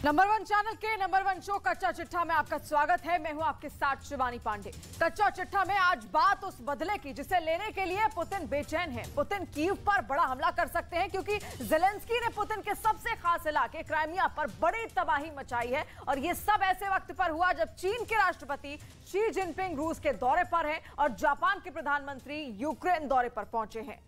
Number 1 channel के number 1 show कच्चा चिट्ठा में आपका स्वागत है। मैं हूं आपके साथ शिवानी पांडे। कच्चा चिट्ठा में आज बात उस बदले की जिसे लेने के लिए पुतिन बेचैन है। पुतिन कीव पर बड़ा हमला कर सकते हैं क्योंकि ज़ेलेंस्की ने पुतिन के सबसे खास इलाके क्राइमिया पर बड़ी तबाही मचाई है। और ये सब ऐसे वक्त पर हुआ जब चीन के राष्ट्रपति शी जिनपिंग रूस के दौरे पर हैं और जापान के प्रधानमंत्री यूक्रेन दौरे पर पहुंचे हैं।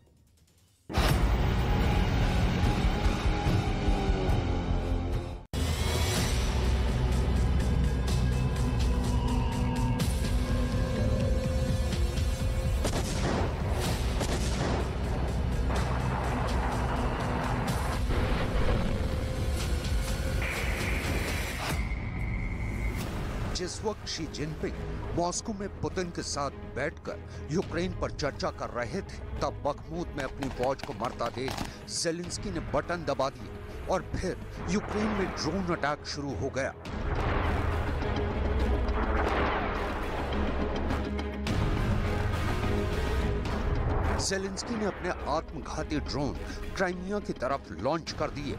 जिस वक्त शी जिनपिंग मॉस्को में पुतिन के साथ बैठकर यूक्रेन पर चर्चा कर रहे थे, तब बखमूत में अपनी फौज को मरता देख ज़ेलेंस्की ने बटन दबा दिया और फिर यूक्रेन में ड्रोन अटैक शुरू हो गया। ज़ेलेंस्की ने अपने आत्मघाती ड्रोन क्राइमिया की तरफ लॉन्च कर दिए।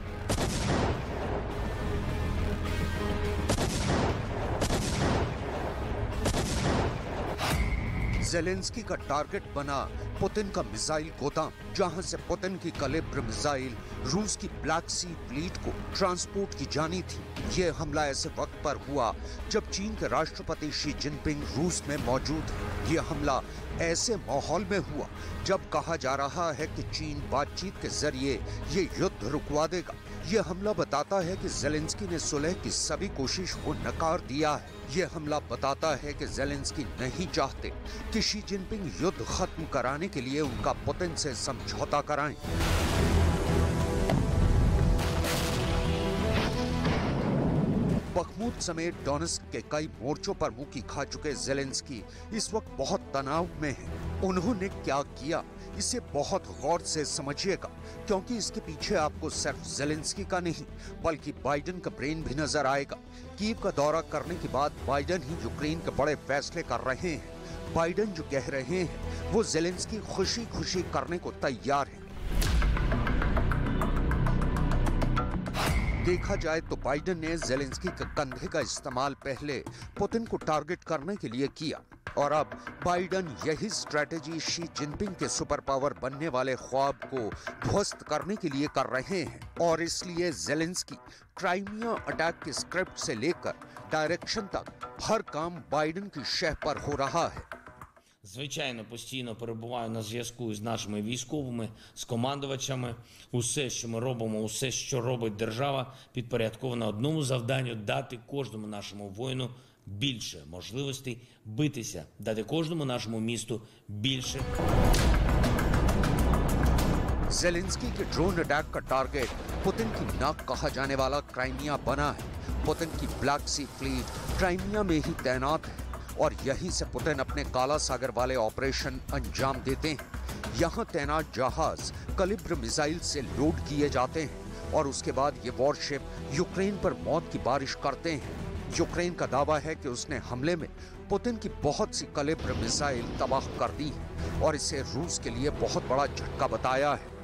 ज़ेलेंस्की का टारगेट बना पुतिन का मिसाइल गोदाम, जहां से पुतिन की कैलिब्र मिसाइल रूस की ब्लैक सी फ्लीट को ट्रांसपोर्ट की जानी थी। यह हमला ऐसे वक्त पर हुआ जब चीन के राष्ट्रपति शी जिनपिंग रूस में मौजूद है। यह हमला ऐसे माहौल में हुआ जब कहा जा रहा है कि चीन बातचीत के जरिए ये युद्ध रुकवा देगा। यह हमला बताता है कि ज़ेलेंस्की ने सुलह की सभी कोशिश को नकार दिया है। यह हमला बताता है कि ज़ेलेंस्की नहीं चाहते कि शी जिनपिंग युद्ध खत्म कराने के लिए उनका पुतिन से समझौता कराएं। बखमूत समेत डोनेत्स्क के कई मोर्चों पर मुक्की खा चुके ज़ेलेंस्की इस वक्त बहुत तनाव में हैं। उन्होंने क्या किया, इसे बहुत गौर से समझिएगा, क्योंकि इसके पीछे आपको सिर्फ ज़ेलेंस्की का नहीं बल्कि बाइडेन का ब्रेन भी नजर आएगा। कीव का दौरा करने के बाद बाइडेन ही यूक्रेन के बड़े फैसले कर रहे हैं। बाइडेन जो कह रहे हैं वो ज़ेलेंस्की खुशी खुशी करने को तैयार है। देखा जाए तो बाइडेन ने ज़ेलेंस्की के कंधे का इस्तेमाल पहले पुतिन को टारगेट करने के लिए किया और अब बाइडेन यही स्ट्रेटेजी शी जिनपिंग के सुपर पावर बनने वाले ख्वाब को ध्वस्त करने के लिए कर रहे हैं। और इसलिए ज़ेलेंस्की क्राइमिया अटैक के स्क्रिप्ट से लेकर डायरेक्शन तक हर काम बाइडेन की शह पर हो रहा है। Звичайно, постійно перебуваю на зв'язку з нашими військовими, з командувачами. Усе, що ми робимо, усе, що робить держава, підпорядковано одному завданню – дати кожному нашому воїну більше можливостей битися, дати кожному нашому місту більше. ज़ेलेंस्की के ड्रोन अटैक का टारगेट पुतिन की नाक कहा जाने वाला क्राइमिया बना है। पुतिन की ब्लैक सी फ्लीट क्राइमिया में ही तैनात है और यहीं से पुतिन अपने काला सागर वाले ऑपरेशन अंजाम देते हैं। यहाँ तैनात जहाज कैलिब्र मिसाइल से लोड किए जाते हैं और उसके बाद ये वॉरशिप यूक्रेन पर मौत की बारिश करते हैं। यूक्रेन का दावा है कि उसने हमले में पुतिन की बहुत सी कैलिब्र मिसाइल तबाह कर दी है और इसे रूस के लिए बहुत बड़ा झटका बताया है।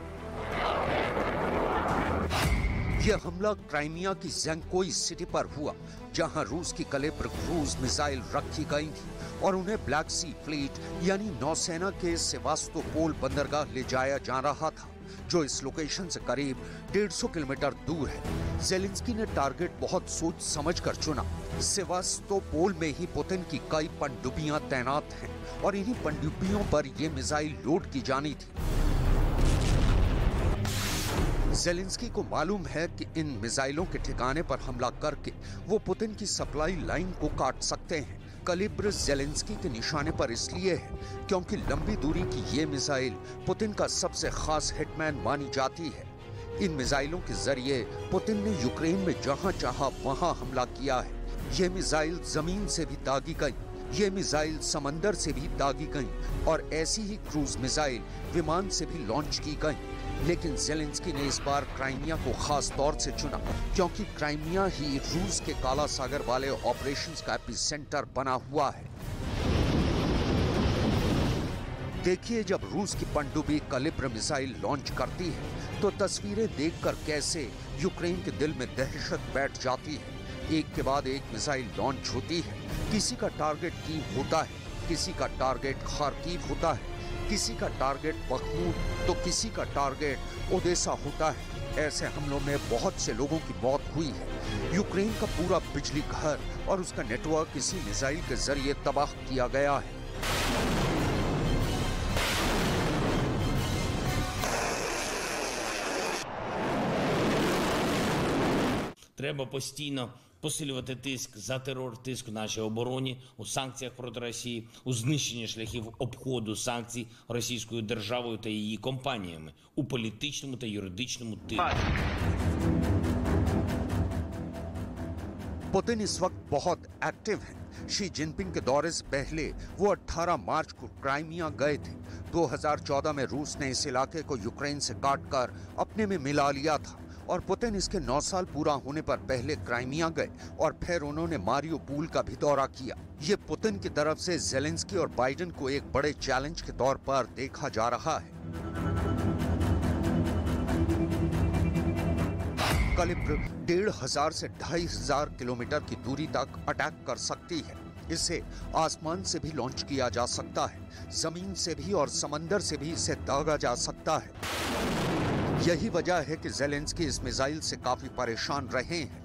यह हमला क्राइमिया की ज़ेंकोई सिटी पर हुआ, जहां रूस की कैलिब्र क्रूज मिसाइल रखी गई थी और उन्हें ब्लैक सी फ्लीट यानी नौसेना के सेवास्तोपोल बंदरगाह ले जाया जा रहा था, जो इस लोकेशन से करीब 150 किलोमीटर दूर है। ज़ेलेंस्की ने टारगेट बहुत सोच समझकर चुना। सेवास्तोपोल में ही पुतिन की कई पनडुब्बियां तैनात हैं और इन्हीं पनडुब्बियों पर यह मिसाइल लोड की जानी थी। ज़ेलेंस्की को मालूम है कि इन मिसाइलों के ठिकाने पर हमला करके वो पुतिन की सप्लाई लाइन को काट सकते हैं। कैलिब्र ज़ेलेंस्की के निशाने पर इसलिए है क्योंकि लंबी दूरी की ये मिसाइल पुतिन का सबसे खास हिटमैन मानी जाती है। इन मिसाइलों के जरिए पुतिन ने यूक्रेन में जहां चाहा वहां हमला किया है। ये मिसाइल जमीन से भी दागी गई, ये मिसाइल समंदर से भी दागी गई और ऐसी ही क्रूज मिसाइल विमान से भी लॉन्च की गई। लेकिन ज़ेलेंस्की ने इस बार क्राइमिया को खास तौर से चुना क्योंकि क्राइमिया ही रूस के काला सागर वाले ऑपरेशंस का एपिसेंटर बना हुआ है। देखिए, जब रूस की पनडुब्बी कैलिब्र मिसाइल लॉन्च करती है तो तस्वीरें देखकर कैसे यूक्रेन के दिल में दहशत बैठ जाती है। एक के बाद एक मिसाइल लॉन्च होती है। किसी का टारगेट कीव होता है, किसी का टारगेट खार्किव होता है, किसी का टारगेट बखमूत तो किसी का टारगेट ओडेसा होता है। ऐसे हमलों में बहुत से लोगों की मौत हुई है। यूक्रेन का पूरा बिजली घर और उसका नेटवर्क इसी मिसाइल के जरिए तबाह किया गया है। Треба постійно посилювати тиск за терор, тиск в нашій обороні, у санкціях проти Росії, у знищенні шляхів обходу санкцій російською державою та її компаніями, у політичному та юридичному тилу. पुतिन इस वक्त बहुत एक्टिव हैं। शी जिनपिंग के दौरे से पहले वो 18 मार्च को क्राइमिया गए थे। 2014 में रूस ने इस इलाके को यूक्रेन से काटकर अपने में मिला लिया था और पुतिन इसके 9 साल पूरा होने पर पहले क्राइमिया गए और फिर उन्होंने मारियोपोल का भी दौरा किया। ये पुतिन की तरफ से ज़ेलेंस्की और बाइडेन को एक बड़े चैलेंज के तौर पर देखा जा रहा है। कलिब्र 1500 से 2500 किलोमीटर की दूरी तक अटैक कर सकती है। इसे आसमान से भी लॉन्च किया जा सकता है, जमीन से भी और समंदर से भी इसे दागा जा सकता है। यही वजह है कि ज़ेलेंस्की इस मिसाइल से काफी परेशान रहे हैं।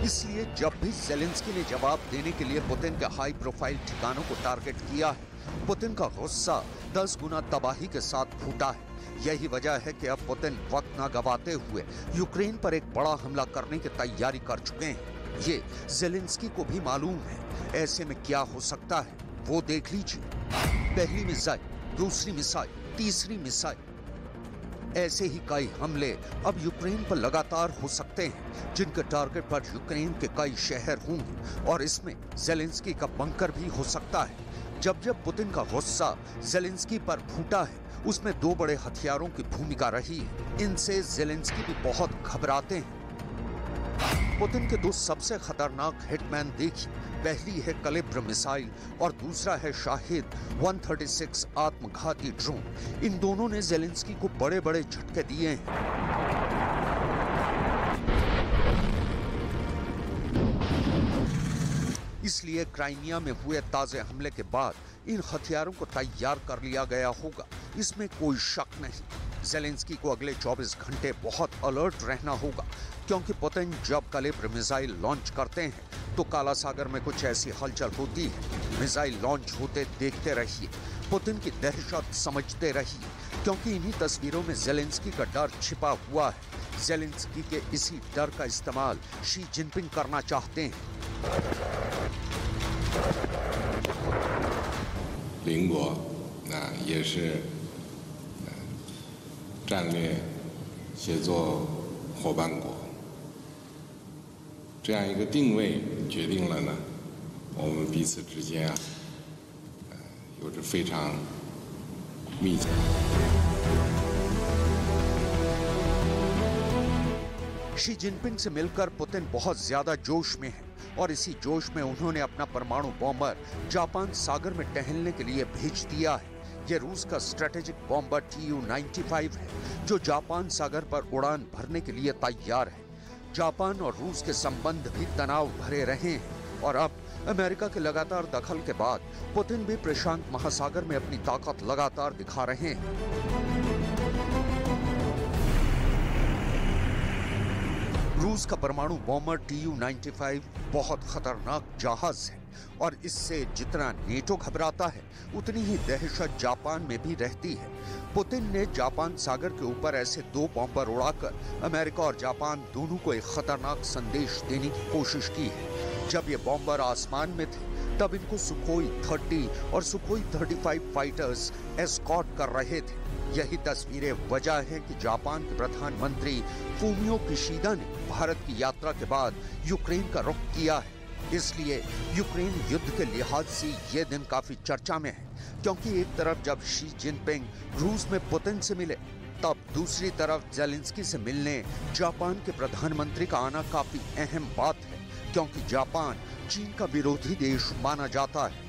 इसलिए जब भी ज़ेलेंस्की ने जवाब देने के लिए पुतिन के हाई प्रोफाइल ठिकानों को टारगेट किया है, पुतिन का गुस्सा 10 गुना तबाही के साथ फूटा है। यही वजह है कि अब पुतिन वक्त न गवाते हुए यूक्रेन पर एक बड़ा हमला करने की तैयारी कर चुके हैं। ये ज़ेलेंस्की को भी मालूम है। ऐसे में क्या हो सकता है वो देख लीजिए। पहली मिसाइल, दूसरी मिसाइल, तीसरी मिसाइल, ऐसे ही कई हमले अब यूक्रेन पर लगातार हो सकते हैं, जिनके टारगेट पर यूक्रेन के कई शहर होंगे और इसमें ज़ेलेंस्की का बंकर भी हो सकता है। जब जब पुतिन का गुस्सा ज़ेलेंस्की पर फूटा है, उसमें 2 बड़े हथियारों की भूमिका रही है। इनसे ज़ेलेंस्की भी बहुत घबराते हैं। पुतिन के 2 सबसे खतरनाक हिटमैन देखिए। पहली है कलिब्र मिसाइल और दूसरा है शाहिद 136 आत्मघाती ड्रोन। इन दोनों ने ज़ेलेंस्की को बड़े बड़े झटके दिए हैं। इसलिए क्राइमिया में हुए ताजे हमले के बाद इन हथियारों को तैयार कर लिया गया होगा, इसमें कोई शक नहीं। ज़ेलेंस्की को अगले 24 घंटे बहुत अलर्ट रहना होगा, क्योंकि पुतिन जब कलिब्र मिसाइल लॉन्च करते हैं तो काला सागर में कुछ ऐसी हलचल होती है। मिसाइल लॉन्च होते देखते रहिए, पुतिन की दहशत समझते रहिए, क्योंकि इन्हीं तस्वीरों में ज़ेलेंस्की का डर छिपा हुआ है। ज़ेलेंस्की के इसी डर का इस्तेमाल शी जिनपिंग करना चाहते हैं। 邻国也是战略协作伙伴国，这样一个定位决定了呢，我们彼此之间有着非常密切。शी जिनपिंग से मिलकर पुतिन बहुत ज्यादा जोश में है और इसी जोश में उन्होंने अपना परमाणु बॉम्बर जापान सागर में टहलने के लिए भेज दिया है। ये रूस का स्ट्रेटेजिक बॉम्बर Tu-95 है, जो जापान सागर पर उड़ान भरने के लिए तैयार है। जापान और रूस के संबंध भी तनाव भरे रहे हैं और अब अमेरिका के लगातार दखल के बाद पुतिन भी प्रशांत महासागर में अपनी ताकत लगातार दिखा रहे हैं। रूस का परमाणु बॉम्बर Tu-95 बहुत खतरनाक जहाज है और इससे जितना नेटो घबराता है, उतनी ही दहशत जापान में भी रहती है। पुतिन ने जापान सागर के ऊपर ऐसे 2 बॉम्बर उड़ाकर अमेरिका और जापान दोनों को एक खतरनाक संदेश देने की कोशिश की है। जब ये बॉम्बर आसमान में थे, तब इनको सुखोई 30 और सुखोई 35 फाइटर्स एस्कॉर्ट कर रहे थे। यही तस्वीरें वजह है कि जापान के प्रधानमंत्री फूमियो किशिदा ने भारत की यात्रा के बाद यूक्रेन का रुख किया है। इसलिए यूक्रेन युद्ध के लिहाज से ये दिन काफी चर्चा में है, क्योंकि एक तरफ जब शी जिनपिंग रूस में पुतिन से मिले, तब दूसरी तरफ ज़ेलेंस्की से मिलने जापान के प्रधानमंत्री का आना काफी अहम बात है, क्योंकि जापान चीन का विरोधी देश माना जाता है।